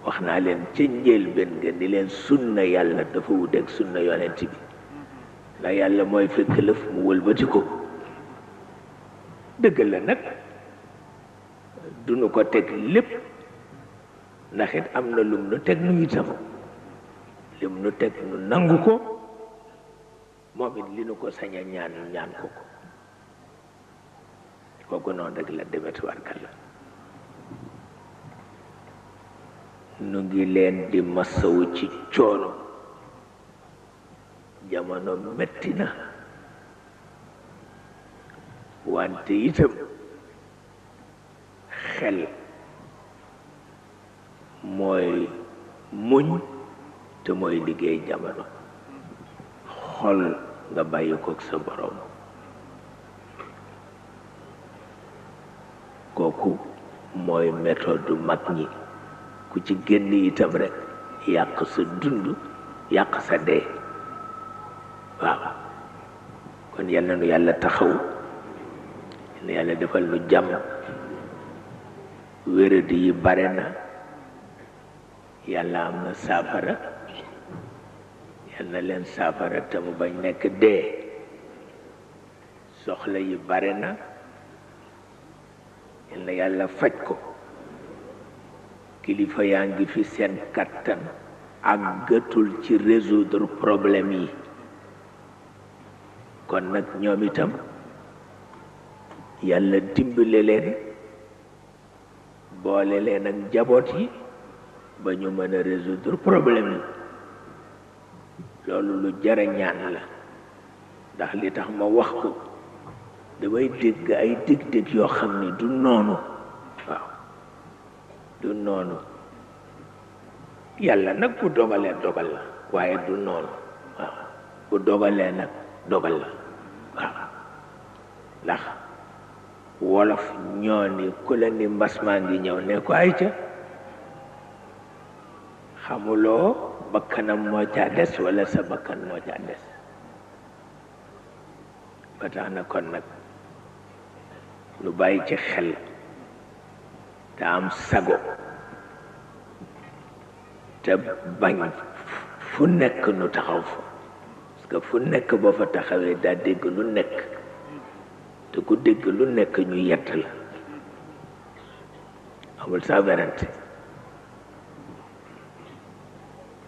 wax naa leen ca njëlbéen nga ni leen sunna yàlla dafa wuteeg sunna yonent bi ndax yàlla mooy fekk lëf mu wëlbati ko dëgg la nag duñu ko teg lépp ndax it am na lum nu teg nu itam lim nu teg nu nangu ko moom it li nu ko sañ a ñaan ñaan ko ko kooku noonu rek la demet warkal la nu ngi leen di masawu ci coono jamono metti na wante itam xel mooy muñ te mooy liggéey jamono xol nga bàyyi kook sa borom kooku mooy méthode mag ñi ku ci génn itam rek yàq sa dund yàq sa dee waaw kon yal na nu yàlla taxaw yal na yàlla defal nu jàmm wéradi yi bare na yàlla am na saafara yal na leen saafara te mu bañ nekk dee soxla yi bare na yal na yàlla faj ko kilifa yaa ngi fi seen kattan àggatul ci résoudre problème yi kon nag ñoom itam yàlla dimbale leen boole leen ak njaboot yi ba ñu mën a résoudre problème yi loolu lu jara ñaan la ndax li tax ma wax ko damay dégg ay dég-dég yoo xam ni du noonu waaw du noonu yàlla nag bu dogalee dogal la waaye du noonu waaw bu dogalee nag dogal la waaw ndax wolof ñoo ni ku la ni mbas maa ngi ñëw ne ko ay ca xamuloo bakkanam moo caa des wala sa bakkan moo caa des ba tax na kon nag lu bàyyi ci xel te am sago te bañ fu nekk nu taxaw fa parce que fu nekk boo fa taxawee daa dégg lu nekk te ku dégg lu nekk ñu yett la amul sa werante